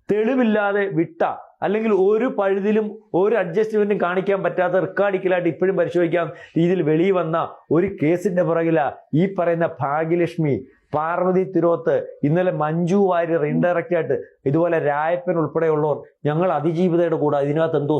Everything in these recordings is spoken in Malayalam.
തെളിവില്ലാതെ വിട്ട അല്ലെങ്കിൽ ഒരു പഴുതിലും ഒരു അഡ്ജസ്റ്റ്മെന്റും കാണിക്കാൻ പറ്റാത്ത റെക്കോർഡിക്കലായിട്ട് ഇപ്പോഴും പരിശോധിക്കാൻ രീതിയിൽ വെളിയിൽ വന്ന ഒരു കേസിന്റെ പുറകില ഈ പറയുന്ന ഭാഗ്യലക്ഷ്മി, പാർവതി തിരോത്ത്, ഇന്നലെ മഞ്ജു വാര്യർ ഇൻഡയറക്റ്റ് ആയിട്ട് ഇതുപോലെ രായപ്പൻ ഉൾപ്പെടെയുള്ളവർ ഞങ്ങൾ അതിജീവിതയുടെ കൂടെ ഇതിനകത്ത് എന്തോ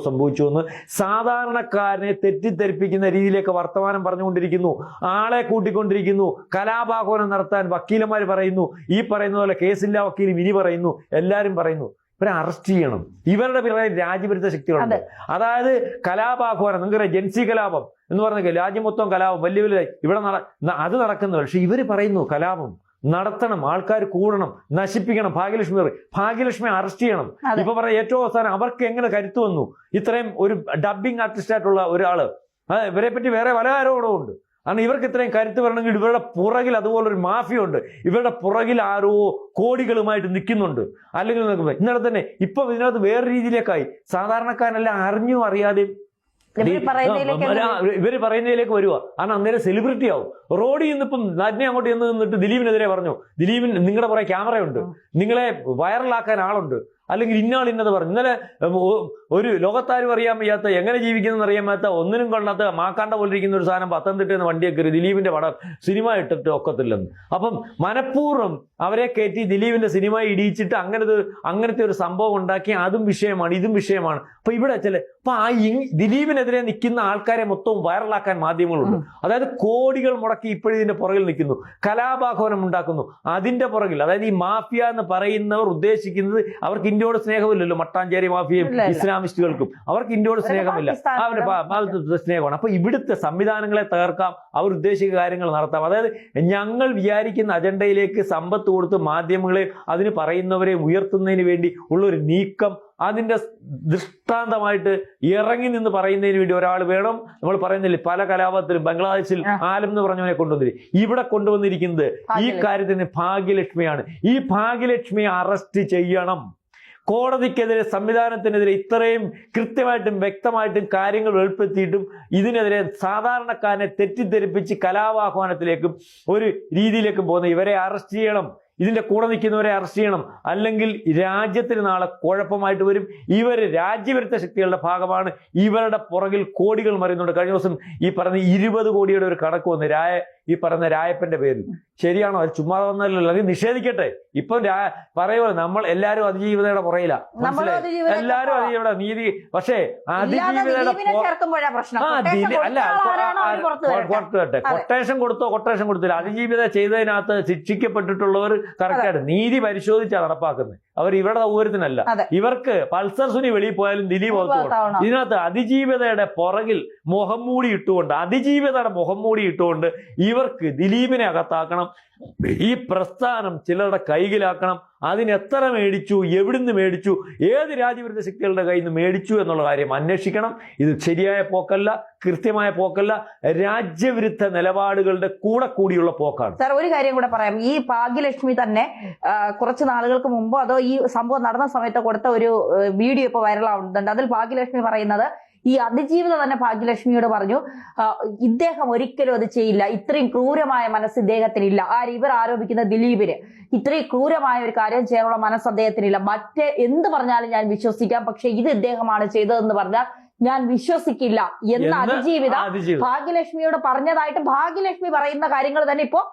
സംഭവിച്ചു എന്ന് സാധാരണക്കാരനെ തെറ്റിദ്ധരിപ്പിക്കുന്ന രീതിയിലേക്ക് വർത്തമാനം പറഞ്ഞുകൊണ്ടിരിക്കുന്നു. ആളെ കൂട്ടിക്കൊണ്ടിരിക്കുന്നു. കലാപാഹ്വാനം നടത്താൻ വക്കീലന്മാർ പറയുന്നു. ഈ പറയുന്ന പോലെ കേസില്ലാ വക്കീലും ഇനി പറയുന്നു. എല്ലാവരും പറയുന്നു ഇവരെ അറസ്റ്റ് ചെയ്യണം. ഇവരുടെ പിറകെ രാജ്യവിരുദ്ധ ശക്തികളുണ്ട്. അതായത് കലാപാഹ്വാനം, നിങ്ങൾക്കറിയാം ജൻസി കലാപം എന്ന് പറഞ്ഞ രാജ്യം മൊത്തം കലാപം വലിയ വലിയ ഇവിടെ അത് നടക്കുന്നു. പക്ഷെ ഇവര് പറയുന്നു കലാപം നടത്തണം, ആൾക്കാർ കൂടണം, നശിപ്പിക്കണം. ഭാഗ്യലക്ഷ്മി അറസ്റ്റ് ചെയ്യണം. ഇപ്പൊ പറയാം ഏറ്റവും അവസാനം അവർക്ക് എങ്ങനെ കരുത്തു വന്നു? ഇത്രയും ഒരു ഡബ്ബിംഗ് ആർട്ടിസ്റ്റ് ആയിട്ടുള്ള ഒരാള്, ഇവരെ പറ്റി വേറെ പല ആരോപണവും ഉണ്ട്. കാരണം ഇവർക്ക് ഇത്രയും കരുത്ത് വരണമെങ്കിൽ ഇവരുടെ പുറകിൽ അതുപോലൊരു മാഫിയ ഉണ്ട്. ഇവരുടെ പുറകിൽ ആരോ കോടികളുമായിട്ട് നിൽക്കുന്നുണ്ട്. അല്ലെങ്കിൽ ഇന്നലെ തന്നെ ഇപ്പൊ ഇതിനകത്ത് വേറെ രീതിയിലേക്കായി. സാധാരണക്കാരനെല്ലാം അറിഞ്ഞും അറിയാതെയും ഇവര് പറയുന്നതിലേക്ക് വരുക. കാരണം അന്നേരം സെലിബ്രിറ്റി ആവും. റോഡിൽ നിന്നിപ്പം നഗ്നെ അങ്ങോട്ട് ചെന്ന് നിന്നിട്ട് ദിലീപിനെതിരെ പറഞ്ഞു, ദിലീപിൻ നിങ്ങളുടെ പുറകെ ക്യാമറയുണ്ട്, നിങ്ങളെ വൈറലാക്കാൻ ആളുണ്ട്, അല്ലെങ്കിൽ ഇന്നാൾ ഇന്നത് പറഞ്ഞു. ഇന്നലെ ഒരു ലോകത്താരും അറിയാൻ വയ്യാത്ത, എങ്ങനെ ജീവിക്കുന്നതെന്ന് അറിയാൻ വയ്യാത്ത, ഒന്നിനും കൊള്ളാത്ത മാക്കാണ്ട പോലെ ഇരിക്കുന്ന ഒരു സാധനം പത്തനംതിട്ട വണ്ടിയൊക്കെ കയറി ദിലീപിന്റെ പടം സിനിമ ഇട്ടിട്ട് ഒക്കത്തില്ലെന്ന്. അപ്പം മനഃപൂർവ്വം അവരെ കയറ്റി ദിലീപിന്റെ സിനിമ ഇടിയിച്ചിട്ട് അങ്ങനത്തെ ഒരു സംഭവം ഉണ്ടാക്കി. അതും വിഷയമാണ്, ഇതും വിഷയമാണ്. അപ്പൊ ഇവിടെ ദിലീപിനെതിരെ നിൽക്കുന്ന ആൾക്കാരെ മൊത്തവും വൈറലാക്കാൻ മാധ്യമങ്ങളുണ്ട്. അതായത് കോടികൾ മുടക്കി ഇപ്പോഴും ഇതിന്റെ പുറകിൽ നിൽക്കുന്നു, കലാപാഹ്വാനം ഉണ്ടാക്കുന്നു. അതിന്റെ പുറകിൽ അതായത് ഈ മാഫിയ എന്ന് പറയുന്നവർ ഉദ്ദേശിക്കുന്നത് അവർക്ക് ഇന്ത്യയോട് സ്നേഹമില്ലല്ലോ. മട്ടാഞ്ചേരി മാഫിയയും ഇസ്ലാമിസ്റ്റുകൾക്കും അവർക്ക് ഇന്ത്യയോട് സ്നേഹമില്ല, അവരുടെ സ്നേഹമാണ്. അപ്പൊ ഇവിടുത്തെ സംവിധാനങ്ങളെ തകർക്കാം, അവർ ഉദ്ദേശിക്കുന്ന കാര്യങ്ങൾ നടത്താം. അതായത് ഞങ്ങൾ വിചാരിക്കുന്ന അജണ്ടയിലേക്ക് സമ്പത്ത് കൊടുത്ത് മാധ്യമങ്ങളെ അതിന് പറയുന്നവരെ ഉയർത്തുന്നതിന് വേണ്ടി ഉള്ളൊരു നീക്കം, അതിന്റെ ദൃഷ്ടാന്തമായിട്ട് ഇറങ്ങി നിന്ന് പറയുന്നതിന് വേണ്ടി ഒരാൾ വേണം. നമ്മൾ പറയുന്നില്ലേ പല കലാപത്തിലും ബംഗ്ലാദേശിൽ ആലം എന്ന് പറഞ്ഞവനെ കൊണ്ടുവന്നില്ലേ, ഇവിടെ കൊണ്ടുവന്നിരിക്കുന്നത് ഈ കാര്യത്തിന് ഭാഗ്യലക്ഷ്മിയാണ്. ഈ ഭാഗ്യലക്ഷ്മിയെ അറസ്റ്റ് ചെയ്യണം. കോടതിക്കെതിരെ, സംവിധാനത്തിനെതിരെ ഇത്രയും കൃത്യമായിട്ടും വ്യക്തമായിട്ടും കാര്യങ്ങൾ വെളിപ്പെടുത്തിയിട്ടും ഇതിനെതിരെ സാധാരണക്കാരനെ തെറ്റിദ്ധരിപ്പിച്ച് കലാപാഹ്വാനത്തിലേക്കും ഒരു രീതിയിലേക്കും പോകുന്ന ഇവരെ അറസ്റ്റ് ചെയ്യണം. ഇതിന്റെ കൂടെ നിൽക്കുന്നവരെ അറസ്റ്റ് ചെയ്യണം. അല്ലെങ്കിൽ രാജ്യത്തിന് നാളെ കുഴപ്പമായിട്ട് വരും. ഇവർ രാജ്യവിരുദ്ധ ശക്തികളുടെ ഭാഗമാണ്. ഇവരുടെ പുറകിൽ കോടികൾ മറിയുന്നുണ്ട്. കഴിഞ്ഞ ദിവസം ഈ പറഞ്ഞ 20 കോടിയുടെ ഒരു കണക്ക് വന്ന് ഈ പറയുന്ന രായപ്പന്റെ പേരിൽ. ശരിയാണോ? അത് ചുമ്മാ വന്നല്ലോ, അത് നിഷേധിക്കട്ടെ. ഇപ്പം പറയുമോ നമ്മൾ എല്ലാവരും അതിജീവിതയുടെ പുറയില, എല്ലാവരും അതിജീവിത നീതി. പക്ഷേ അതിജീവിതയുടെ കൊട്ടേഷൻ കൊടുത്തില്ല. അതിജീവിത ചെയ്തതിനകത്ത് ശിക്ഷിക്കപ്പെട്ടിട്ടുള്ളവർ കറക്റ്റായിട്ട് നീതി പരിശോധിച്ചാണ് നടപ്പാക്കുന്നത്. അവർ ഇവരുടെ സൗകര്യത്തിനല്ല. ഇവർക്ക് പൾസർ സുനി വെളിയിൽ പോയാലും ദിലീപ് ഇതിനകത്ത് അതിജീവിതയുടെ പുറകിൽ മുഖം മൂടി ഇട്ടുകൊണ്ട് ഇവർക്ക് ദിലീപിനെ അകത്താക്കണം. ഈ പ്രസ്ഥാനം ചിലരുടെ കൈകിലാക്കണം. അതിനെത്ര മേടിച്ചു, എവിടുന്ന് മേടിച്ചു, ഏത് രാജ്യവിരുദ്ധ ശക്തികളുടെ കയ്യിൽ നിന്ന് മേടിച്ചു എന്നുള്ള കാര്യം അന്വേഷിക്കണം. ഇത് ശരിയായ പോക്കല്ല, കൃത്യമായ പോക്കല്ല, രാജ്യവിരുദ്ധ നിലപാടുകളുടെ കൂടിയുള്ള പോക്കാണ്. സാർ, ഒരു കാര്യം കൂടെ പറയാം. ഈ ഭാഗ്യലക്ഷ്മി തന്നെ കുറച്ച് നാളുകൾക്ക് മുമ്പോ അതോ ഈ സംഭവം നടന്ന സമയത്ത് കൊടുത്ത ഒരു വീഡിയോ ഇപ്പൊ വൈറലാവുന്നുണ്ട്. അതിൽ ഭാഗ്യലക്ഷ്മി പറയുന്നത്, ഈ അതിജീവിത തന്നെ ഭാഗ്യലക്ഷ്മിയോട് പറഞ്ഞു, ഇദ്ദേഹം ഒരിക്കലും അത് ചെയ്യില്ല, ഇത്രയും ക്രൂരമായ മനസ്സ് ഇദ്ദേഹത്തിനില്ല. ഇവർ ആരോപിക്കുന്ന ദിലീപിന് ഇത്രയും ക്രൂരമായ ഒരു കാര്യം ചെയ്യാനുള്ള മനസ്സ് അദ്ദേഹത്തിനില്ല. മറ്റേ എന്ത് പറഞ്ഞാലും ഞാൻ വിശ്വസിക്കാം, പക്ഷെ ഇത് ഇദ്ദേഹമാണ് ചെയ്തതെന്ന് പറഞ്ഞാൽ ഞാൻ വിശ്വസിക്കില്ല എന്ന് അതിജീവിത ഭാഗ്യലക്ഷ്മിയോട് പറഞ്ഞതായിട്ട് ഭാഗ്യലക്ഷ്മി പറയുന്ന കാര്യങ്ങൾ തന്നെ ഇപ്പോ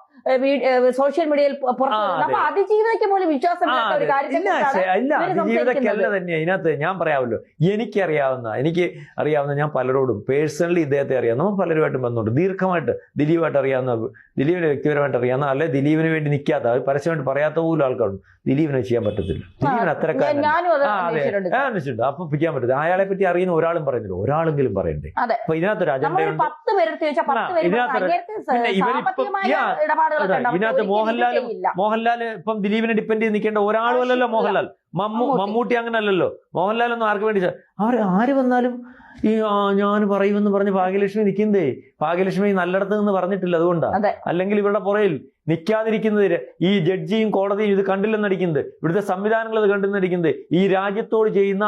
സോഷ്യൽ മീഡിയയിൽ പുറത്തു. അതിജീവിതയ്ക്ക് പോലും വിശ്വാസമില്ലാത്ത ഒരു കാര്യത്തിലല്ല തന്നെ ഇതിനകത്ത്. ഞാൻ പറയാമല്ലോ, എനിക്ക് അറിയാവുന്ന ഞാൻ പലരോടും പേഴ്സണലി ഇദ്ദേഹത്തെ അറിയാം. നമുക്ക് പലരുമായിട്ടും ബന്ധമുണ്ട്. ദീർഘമായിട്ട് ദിലീപായിട്ട് അറിയാവുന്ന, ദിലീപിനെ വ്യക്തിപരമായിട്ട് അറിയാവുന്ന, അല്ലെ ദിലീപിന് വേണ്ടി നിൽക്കാത്ത, പരസ്യമായിട്ട് പറയാത്ത പോലും ആൾക്കാരുണ്ട്. ദിലീപിനെ ചെയ്യാൻ പറ്റത്തില്ല. ദിലീപിന് അത്രക്കാരൻ അന്വേഷിച്ചിട്ടുണ്ട്. അപ്പൊ ചെയ്യാൻ പറ്റത്തില്ല. അയാളെ പറ്റി അറിയുന്ന ഒരാളും പറയുന്നില്ല, ഒരാളെങ്കിലും പറയണ്ടേ. അപ്പൊ ഇതിനകത്തൊരു അജണ്ടയുണ്ട്. ഇതിനകത്ത് മോഹൻലാൽ ഇപ്പം ദിലീപിനെ ഡിപ്പെൻഡ് ചെയ്ത് നിൽക്കേണ്ട ഒരാളും അല്ലല്ലോ. മോഹൻലാൽ മമ്മൂട്ടി അങ്ങനെ അല്ലല്ലോ. മോഹൻലാൽ ഒന്നും ആർക്ക് വേണ്ടി ആര് വന്നാലും ഈ ഞാൻ പറയുമെന്ന് പറഞ്ഞ് ഭാഗ്യലക്ഷ്മി നിൽക്കുന്നതേ. ഭാഗ്യലക്ഷ്മി നല്ലയിടത്ത് നിന്ന് പറഞ്ഞിട്ടില്ല, അതുകൊണ്ടാണ്. അല്ലെങ്കിൽ ഇവരുടെ പുറയിൽ നിൽക്കാതിരിക്കുന്നത് ഈ ജഡ്ജിയും കോടതിയും ഇത് കണ്ടില്ലെന്നടിക്കുന്നത്, ഇവിടുത്തെ സംവിധാനങ്ങൾ ഇത് കണ്ടെന്നടിക്കുന്നത് ഈ രാജ്യത്തോട് ചെയ്യുന്ന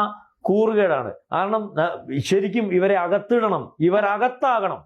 കൂറുകേടാണ്. കാരണം ശരിക്കും ഇവരെ അകത്തിടണം, ഇവരകത്താകണം.